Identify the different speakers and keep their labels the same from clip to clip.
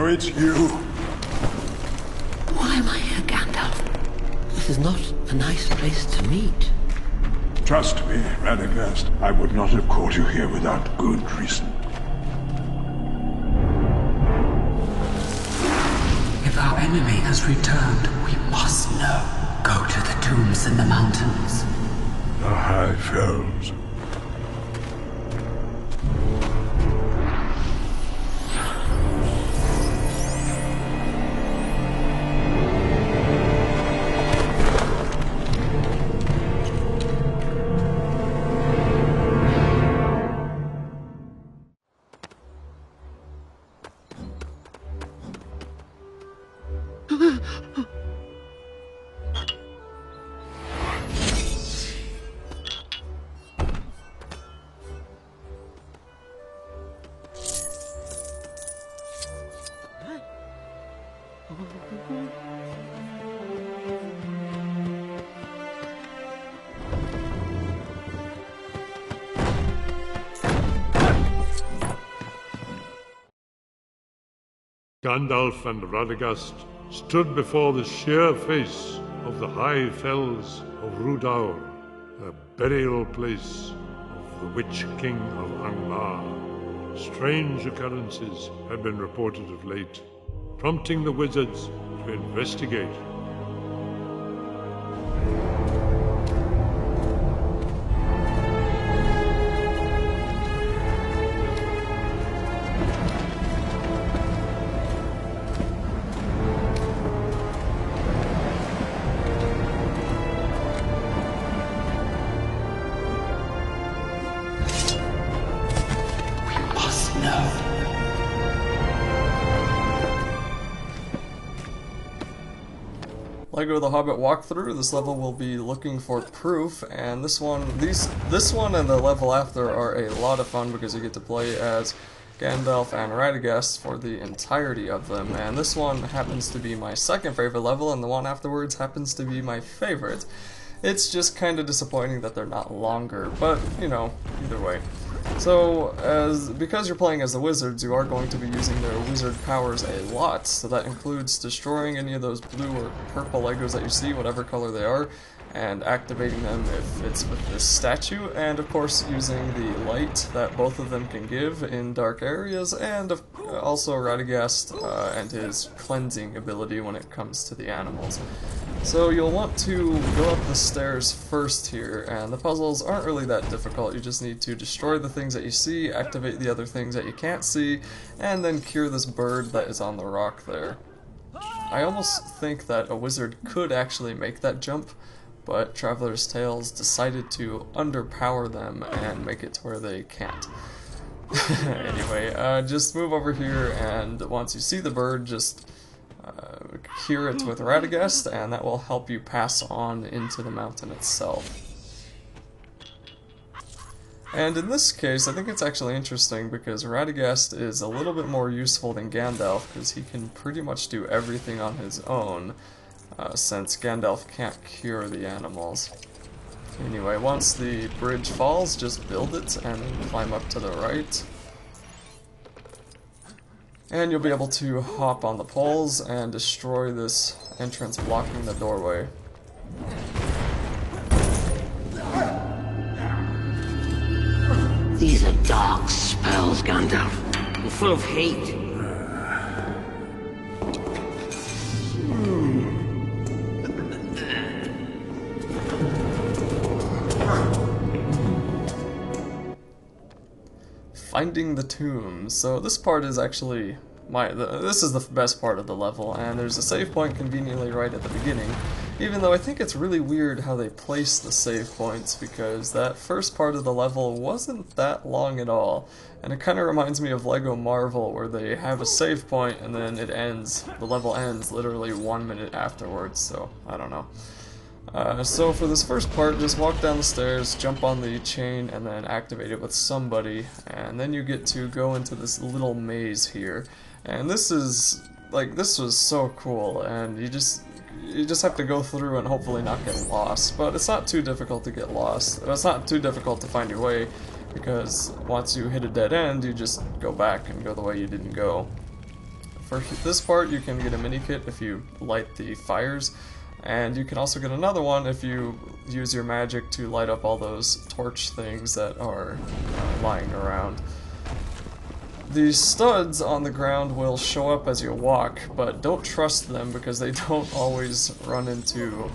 Speaker 1: it's you.
Speaker 2: Why am I here, Gandalf? This is not a nice place to meet.
Speaker 1: Trust me, Radagast. I would not have called you here without good reason.
Speaker 3: If our enemy has returned, we must know. Go to the tombs in the mountains.
Speaker 1: The High Fells.
Speaker 4: Gandalf and Radagast stood before the sheer face of the high fells of Rhudaur, the burial place of the Witch King of Angmar. Strange occurrences had been reported of late, prompting the wizards to investigate.
Speaker 5: LEGO The Hobbit walkthrough. This level will be looking for proof, and this one and the level after are a lot of fun because you get to play as Gandalf and Radagast for the entirety of them, and this one happens to be my second favorite level, and the one afterwards happens to be my favorite. It's just kind of disappointing that they're not longer, but, you know, either way. So, because you're playing as the wizards, you are going to be using their wizard powers a lot, so that includes destroying any of those blue or purple Legos that you see, whatever color they are, and activating them if it's with this statue, and of course using the light that both of them can give in dark areas, and also Radagast and his cleansing ability when it comes to the animals. So you'll want to go up the stairs first here, and the puzzles aren't really that difficult. You just need to destroy the things that you see, activate the other things that you can't see, and then cure this bird that is on the rock there. I almost think that a wizard could actually make that jump, but Traveler's Tales decided to underpower them and make it to where they can't. Anyway, just move over here, and once you see the bird, just cure it with Radagast, and that will help you pass on into the mountain itself. And in this case, I think it's actually interesting because Radagast is a little bit more useful than Gandalf because he can pretty much do everything on his own, since Gandalf can't cure the animals. Anyway, once the bridge falls, just build it and climb up to the right. And you'll be able to hop on the poles and destroy this entrance blocking the doorway.
Speaker 2: These are dark spells, Gandalf. You're full of hate.
Speaker 5: Finding the tombs. So this part is actually this is the best part of the level, and there's a save point conveniently right at the beginning, even though I think it's really weird how they place the save points, because that first part of the level wasn't that long at all, and it kind of reminds me of LEGO Marvel, where they have a save point and then it ends, the level ends literally 1 minute afterwards, so I don't know. So for this first part, just walk down the stairs, jump on the chain, and then activate it with somebody, and then you get to go into this little maze here. And this is, like, this was so cool, and you just have to go through and hopefully not get lost. But it's not too difficult to get lost. It's not too difficult to find your way, because once you hit a dead end, you just go back and go the way you didn't go. For this part, you can get a mini kit if you light the fires, and you can also get another one if you use your magic to light up all those torch things that are lying around. The studs on the ground will show up as you walk, but don't trust them because they don't always run into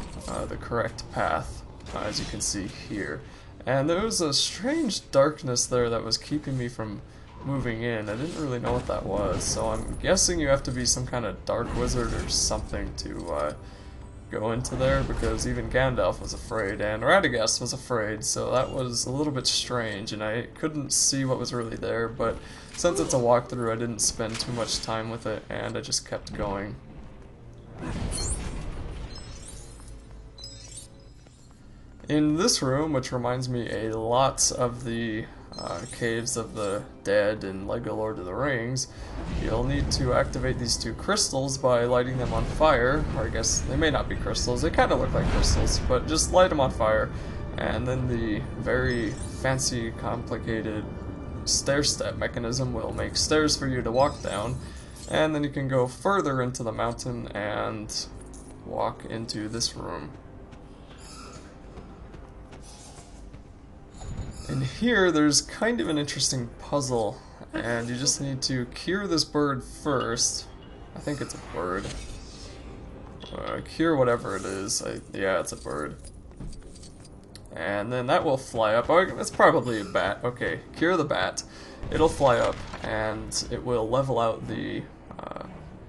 Speaker 5: the correct path, as you can see here. And there was a strange darkness there that was keeping me from moving in. I didn't really know what that was, so I'm guessing you have to be some kind of dark wizard or something to go into there, because even Gandalf was afraid, and Radagast was afraid, so that was a little bit strange, and I couldn't see what was really there, but since it's a walkthrough, I didn't spend too much time with it, and I just kept going. In this room, which reminds me a lot of the Caves of the Dead in LEGO Lord of the Rings, you'll need to activate these two crystals by lighting them on fire, or I guess they may not be crystals, they kind of look like crystals, but just light them on fire, and then the very fancy, complicated stair-step mechanism will make stairs for you to walk down, and then you can go further into the mountain and walk into this room. In here, there's kind of an interesting puzzle, and you just need to cure this bird first. I think it's a bird. Cure whatever it is. Yeah, it's a bird. And then that will fly up. Oh, it's probably a bat. Okay, cure the bat. It'll fly up, and it will level out the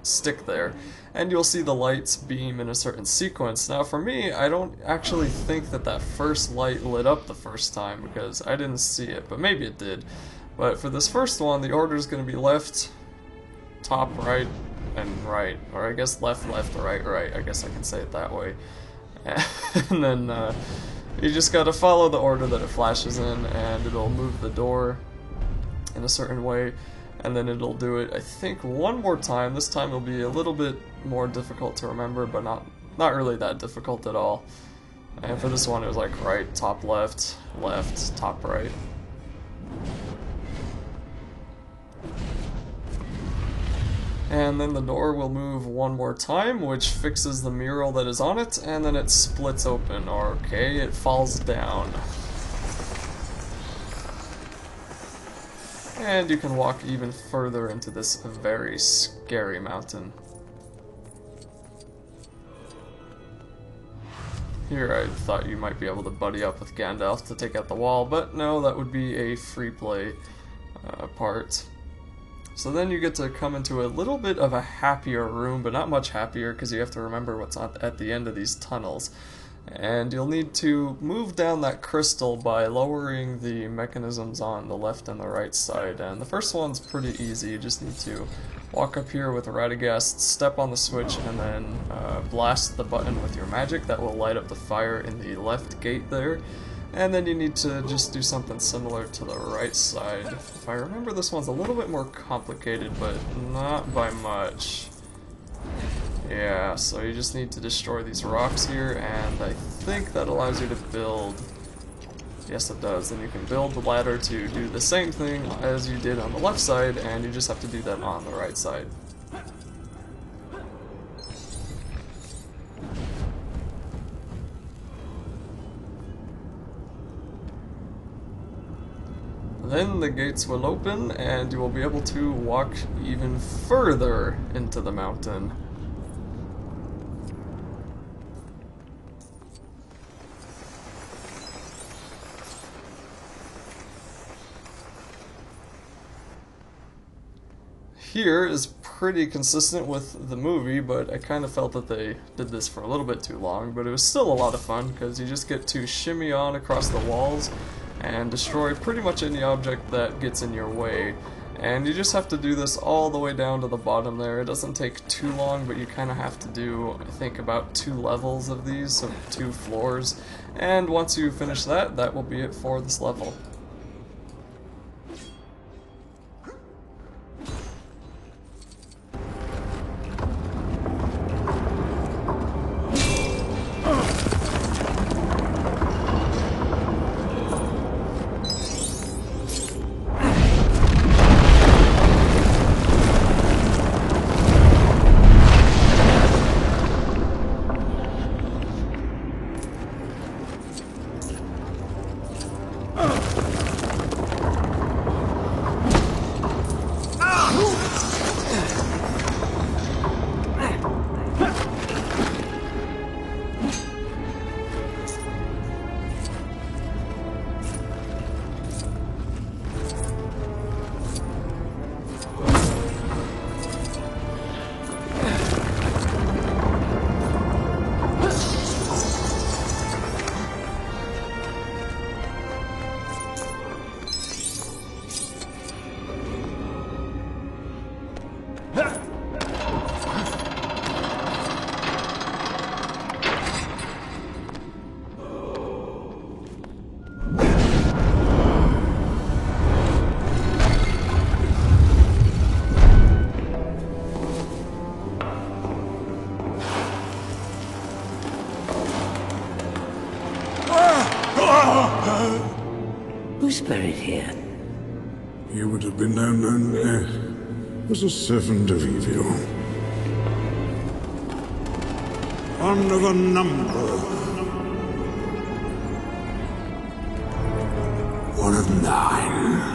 Speaker 5: stick there. And you'll see the lights beam in a certain sequence. Now for me, I don't actually think that that first light lit up the first time, because I didn't see it, but maybe it did. But for this first one, the order is going to be left, top, right, and right. Or I guess left, left, right, right. I guess I can say it that way. And then you just got to follow the order that it flashes in, and it'll move the door in a certain way. And then it'll do it, I think, one more time. This time it'll be a little bit more difficult to remember, but not really that difficult at all. And for this one, it was like right, top, left, left, top, right. And then the door will move one more time, which fixes the mural that is on it, and then it splits open. Okay, it falls down. And you can walk even further into this very scary mountain. Here I thought you might be able to buddy up with Gandalf to take out the wall, but no, that would be a free play part. So then you get to come into a little bit of a happier room, but not much happier because you have to remember what's at the end of these tunnels. And you'll need to move down that crystal by lowering the mechanisms on the left and the right side. And the first one's pretty easy. You just need to walk up here with Radagast, step on the switch, and then blast the button with your magic. That will light up the fire in the left gate there. And then you need to just do something similar to the right side. If I remember, this one's a little bit more complicated, but not by much. Yeah, so you just need to destroy these rocks here, and I think that allows you to build... Yes, it does. Then you can build the ladder to do the same thing as you did on the left side, and you just have to do that on the right side. Then the gates will open, and you will be able to walk even further into the mountain. Here is pretty consistent with the movie, but I kind of felt that they did this for a little bit too long, but it was still a lot of fun because you just get to shimmy on across the walls and destroy pretty much any object that gets in your way. And you just have to do this all the way down to the bottom there. It doesn't take too long, but you kind of have to do, I think, about 2 levels of these, so 2 floors. And once you finish that, that will be it for this level.
Speaker 2: Who's buried here?
Speaker 1: You would have been known only as a servant of evil. One of a number. One of 9.